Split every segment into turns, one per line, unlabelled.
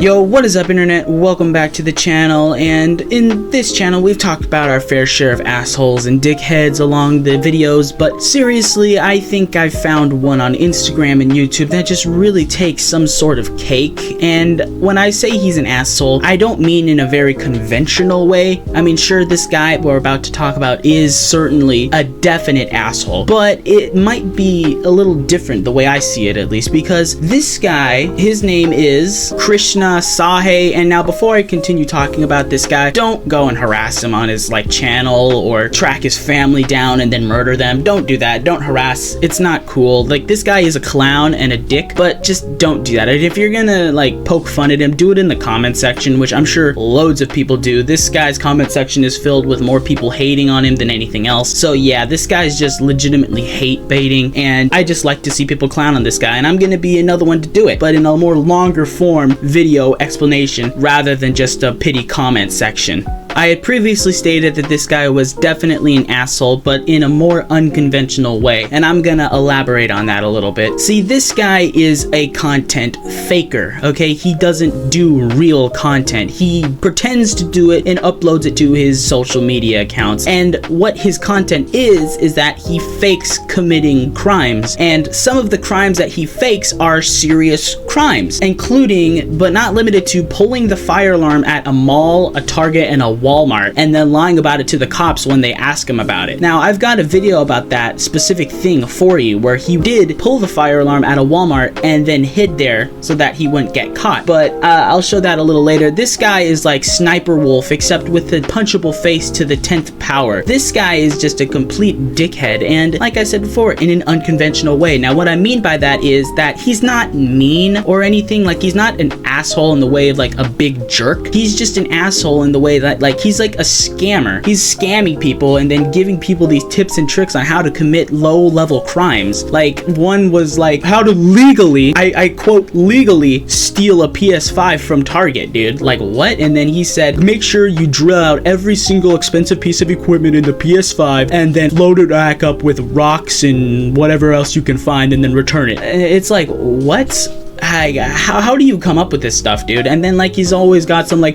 Yo, what is up internet? Welcome back to the channel, and in this channel we've talked about our fair share of assholes and dickheads along the videos, but seriously, I think I found one on Instagram and YouTube that just really takes some sort of cake. And when I say he's an asshole, I don't mean in a very conventional way. I mean, sure, this guy we're about to talk about is certainly a definite asshole, but it might be a little different the way I see it, at least, because this guy, his name is Krishna Sahay. And now before I continue talking about this guy, don't go and harass him on his channel or track his family down and then murder them. Don't do that. Don't harass. It's not cool. This guy is a clown and a dick, but just don't do that. And if you're gonna poke fun at him, do it in the comment section, which I'm sure loads of people do. This guy's comment section is filled with more people hating on him than anything else. So yeah, this guy's just legitimately hate baiting, and I just like to see people clown on this guy, and I'm gonna be another one to do it, but in a more longer form video explanation rather than just a pity comment section. I had previously stated that this guy was definitely an asshole, but in a more unconventional way, and I'm gonna elaborate on that a little bit. See, this guy is a content faker, okay? He doesn't do real content. He pretends to do it and uploads it to his social media accounts, and what his content is that he fakes committing crimes, and some of the crimes that he fakes are serious crimes, including, but not limited to, pulling the fire alarm at a mall, a Target, and a Walmart, and then lying about it to the cops when they ask him about it. Now, I've got a video about that specific thing for you, where he did pull the fire alarm at a Walmart and then hid there so that he wouldn't get caught, but I'll show that a little later. This guy is like Sniper Wolf, except with the punchable face to the 10th power. This guy is just a complete dickhead, and like I said before, in an unconventional way. Now, what I mean by that is that he's not mean or anything. He's not an asshole in the way of a big jerk. He's just an asshole in the way that he's like a scammer. He's scamming people and then giving people these tips and tricks on how to commit low-level crimes. One was how to legally, I quote, legally steal a PS5 from Target, dude. What? And then he said, make sure you drill out every single expensive piece of equipment in the PS5 and then load it back up with rocks and whatever else you can find and then return it. It's what? How do you come up with this stuff, dude? And then he's always got some I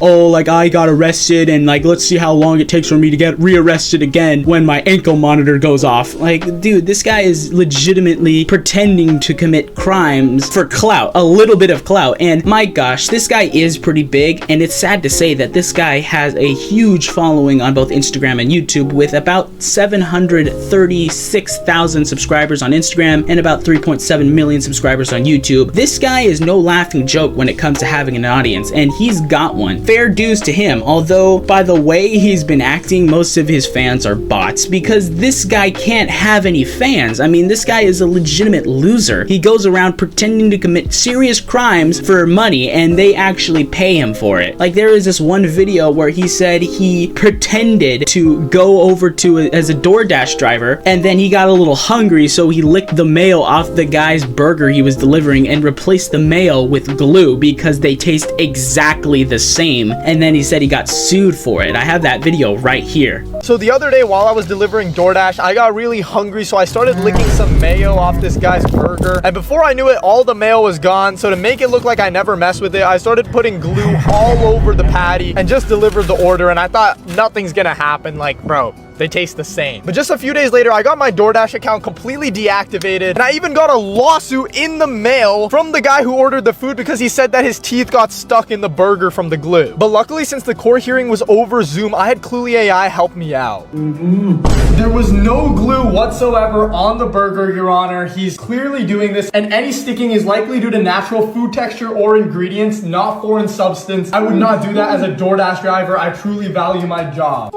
got arrested and let's see how long it takes for me to get rearrested again when my ankle monitor goes off. Dude, this guy is legitimately pretending to commit crimes for clout, a little bit of clout. And my gosh, this guy is pretty big, and it's sad to say that this guy has a huge following on both Instagram and YouTube, with about 736,000 subscribers on Instagram and about 3.7 million subscribers on YouTube. This guy is no laughing joke when it comes to having an audience, and he's got one. Fair dues to him, although by the way he's been acting, most of his fans are bots, because this guy can't have any fans. I mean, this guy is a legitimate loser. He goes around pretending to commit serious crimes for money, and they actually pay him for it. There is this one video where he said he pretended to go over to as a DoorDash driver, and then he got a little hungry, so he licked the mayo off the guy's burger he was delivering and replaced the mayo with glue because they taste exactly the same. And then he said he got sued for it. I have that video right here.
So the other day while I was delivering DoorDash, I got really hungry, so I started licking some mayo off this guy's burger, and before I knew it, all the mayo was gone. So to make it look like I never messed with it, I started putting glue all over the patty and just delivered the order, and I thought nothing's gonna happen. Bro, they taste the same. But just a few days later, I got my DoorDash account completely deactivated, and I even got a lawsuit in the mail from the guy who ordered the food because he said that his teeth got stuck in the burger from the glue. But luckily, since the court hearing was over Zoom, I had Cluely AI help me out. There was no glue whatsoever on the burger, Your Honor. He's clearly doing this, and any sticking is likely due to natural food texture or ingredients, not foreign substance. I would not do that as a DoorDash driver. I truly value my job.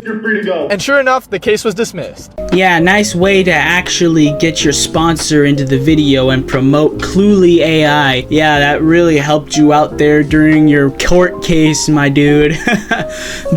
You're free to go. And sure enough, the case was dismissed.
Yeah, nice way to actually get your sponsor into the video and promote Cluely AI. Yeah, that really helped you out there during your court case, my dude.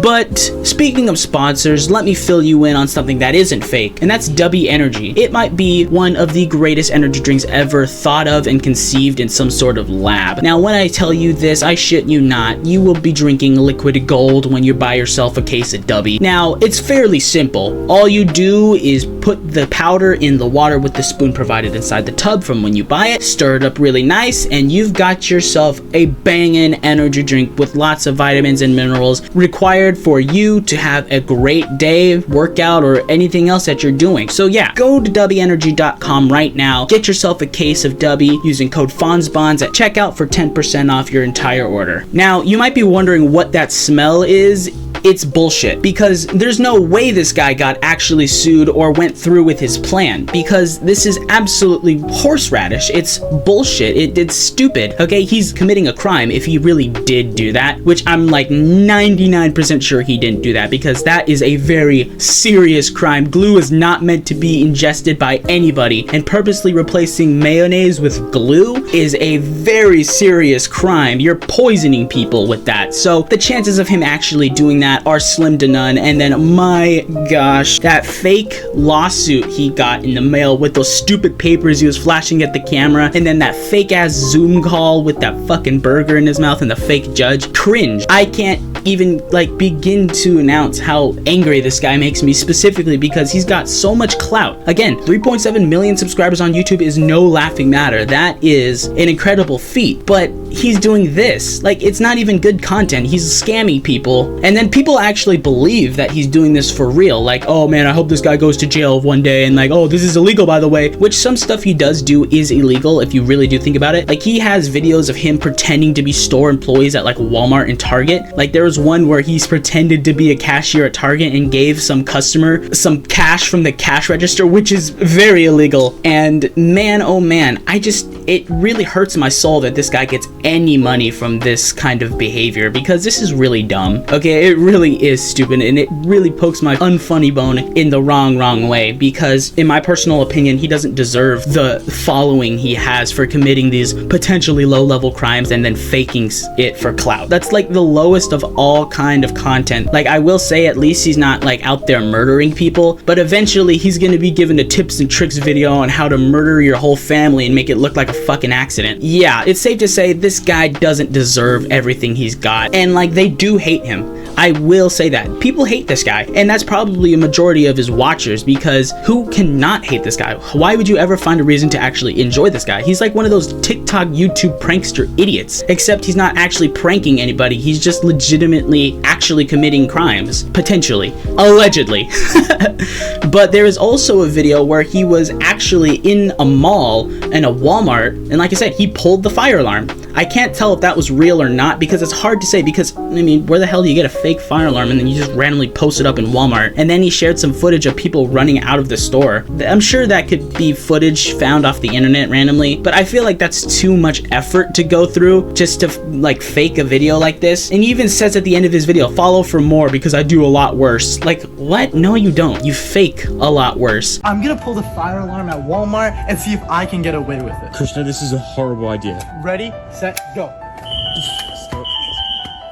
But speaking of sponsors, let me fill you in on something that isn't fake, and that's Dubby Energy. It might be one of the greatest energy drinks ever thought of and conceived in some sort of lab. Now, when I tell you this, I shit you not, you will be drinking liquid gold when you buy yourself a case of Dubby. Now, it's fairly simple. All you do is put the powder in the water with the spoon provided inside the tub from when you buy it, stir it up really nice, and you've got yourself a bangin' energy drink with lots of vitamins and minerals required for you to have a great day, workout, or anything else that you're doing. So yeah, go to WEnergy.com right now, get yourself a case of Dubby using code FONSBONS at checkout for 10% off your entire order. Now, you might be wondering what that smell is. It's bullshit, because there's no way this guy got actually sued or went through with his plan, because this is absolutely horseradish. It's bullshit. It's stupid. Okay, he's committing a crime if he really did do that, which I'm like 99% sure he didn't do that, because that is a very serious crime. Glue is not meant to be ingested by anybody, and purposely replacing mayonnaise with glue is a very serious crime. You're poisoning people with that. So the chances of him actually doing that are slim to none. And then, my gosh, that fake lawsuit he got in the mail with those stupid papers he was flashing at the camera, and then that fake ass Zoom call with that fucking burger in his mouth and the fake judge. Cringe. I can't even like begin to announce how angry this guy makes me, specifically because he's got so much clout. Again, 3.7 million subscribers on YouTube is no laughing matter. That is an incredible feat, but he's doing this. Like, it's not even good content. He's scamming people, and then people actually believe that he's doing this for real. Like, oh man, I hope this guy goes to jail one day, and like, oh, this is illegal, by the way, which some stuff he does do is illegal if you really do think about it. Like, he has videos of him pretending to be store employees at like Walmart and Target. Like, there was one where he's pretended to be a cashier at Target and gave some customer some cash from the cash register, which is very illegal. And man, oh man, it really hurts my soul that this guy gets any money from this kind of behavior, because this is really dumb. Okay, it really is stupid, and it really pokes my unfunny bone in the wrong way, because in my personal opinion, he doesn't deserve the following he has for committing these potentially low-level crimes and then faking it for clout. That's like the lowest of all kind of content. Like, I will say, at least he's not like out there murdering people, but eventually he's gonna be given a tips and tricks video on how to murder your whole family and make it look like a fucking accident. Yeah, it's safe to say this guy doesn't deserve everything he's got, and like, they do hate him. I will say that. People hate this guy, and that's probably a majority of his watchers, because who cannot hate this guy? Why would you ever find a reason to actually enjoy this guy? He's like one of those TikTok, YouTube prankster idiots, except he's not actually pranking anybody. He's just legitimately actually committing crimes, potentially, allegedly. But there is also a video where he was actually in a mall, in a Walmart, and like I said, he pulled the fire alarm. I can't tell if that was real or not, because it's hard to say, because, I mean, where the hell do you get a fake fire alarm and then you just randomly post it up in Walmart? And then he shared some footage of people running out of the store. I'm sure that could be footage found off the internet randomly, but I feel like that's too much effort to go through just to like fake a video like this. And he even says at the end of his video, follow for more because I do a lot worse. Like, what? No, you don't. You fake a lot worse.
I'm gonna pull the fire alarm at Walmart and see if I can get away with it.
Krishna, this is a horrible idea.
Ready, set, go.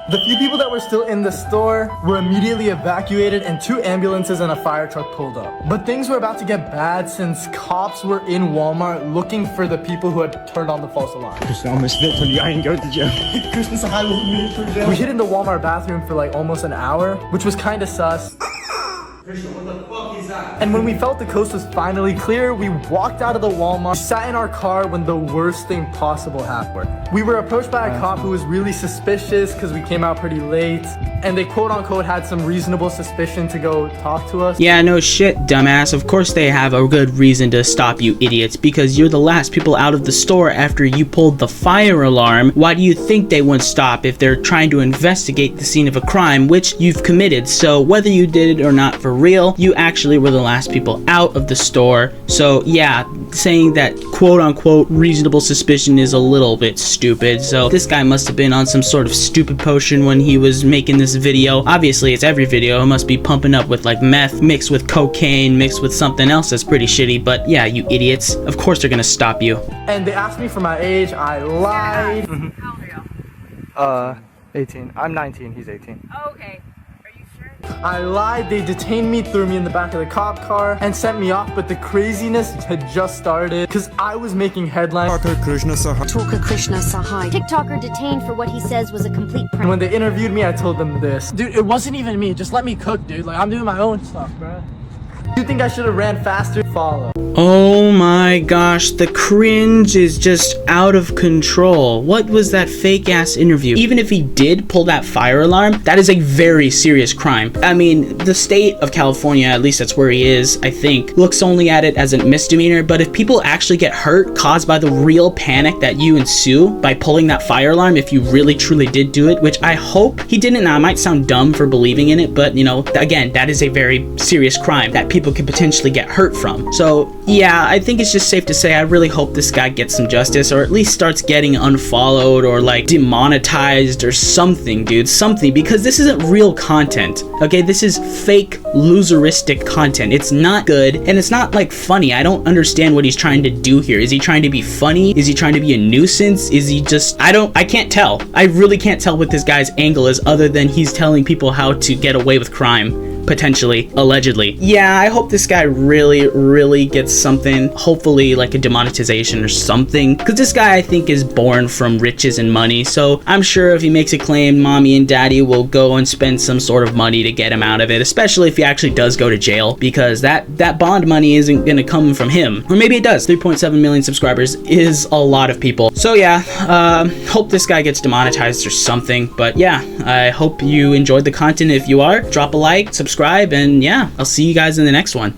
The few people that were still in the store were immediately evacuated, and 2 ambulances and a fire truck pulled up. But things were about to get bad since cops were in Walmart looking for the people who had turned on the false alarm.
Krishna, I'm a snitch on you. I ain't going to jail.
Krishna Sahai will meet for jail. We hid in the Walmart bathroom for like almost an hour, which was kind of sus.
What the fuck is that?
And when we felt the coast was finally clear, we walked out of the Walmart, sat in our car when the worst thing possible happened. We were approached by a cop who was really suspicious because we came out pretty late, and they quote unquote had some reasonable suspicion to go talk to us.
Yeah, no shit, dumbass. Of course they have a good reason to stop you idiots, because you're the last people out of the store after you pulled the fire alarm. Why do you think they wouldn't stop if they're trying to investigate the scene of a crime which you've committed? So whether you did it or not for real, you actually were the last people out of the store. So yeah, saying that quote unquote reasonable suspicion is a little bit stupid. So this guy must have been on some sort of stupid potion when he was making this video. Obviously it's every video. It must be pumping up with like meth mixed with cocaine mixed with something else that's pretty shitty. But yeah, you idiots, of course they're gonna stop you.
And they asked me for my age. I lied.
How old are you?
18. I'm 19, he's 18.
Oh, okay. Are you sure?
I lied, they detained me, threw me in the back of the cop car, and sent me off, but the craziness had just started, because I was making headlines.
Talker Krishna Sahai. TikToker detained for what he says was a complete prank.
And when they interviewed me, I told them this. Dude, it wasn't even me, just let me cook, dude. Like, I'm doing my own stuff, bro. You think I should have ran faster? Follow.
Oh my gosh, the cringe is just out of control. What was that fake ass interview? Even if he did pull that fire alarm, that is a very serious crime. I mean, the state of California, at least that's where he is, I think, looks only at it as a misdemeanor, but if people actually get hurt caused by the real panic that you ensue by pulling that fire alarm, if you really truly did do it, which I hope he didn't. Now, I might sound dumb for believing in it, but you know, again, that is a very serious crime that people could potentially get hurt from. So yeah, I think it's just safe to say I really hope this guy gets some justice, or at least starts getting unfollowed or like demonetized or something, dude, something, because this isn't real content. Okay, this is fake loseristic content. It's not good, and it's not like funny. I don't understand what he's trying to do here. Is he trying to be funny? Is he trying to be a nuisance? Is he just, I can't tell. I really can't tell what this guy's angle is, other than he's telling people how to get away with crime. Potentially, allegedly. Yeah, I hope this guy really gets something, hopefully like a demonetization or something, because this guy, I think, is born from riches and money, so I'm sure if he makes a claim, mommy and daddy will go and spend some sort of money to get him out of it, especially if he actually does go to jail, because that bond money isn't gonna come from him. Or maybe it does. 3.7 million subscribers is a lot of people. So yeah, hope this guy gets demonetized or something, but yeah, I hope you enjoyed the content. If you are, drop a like, subscribe, and yeah, I'll see you guys in the next one.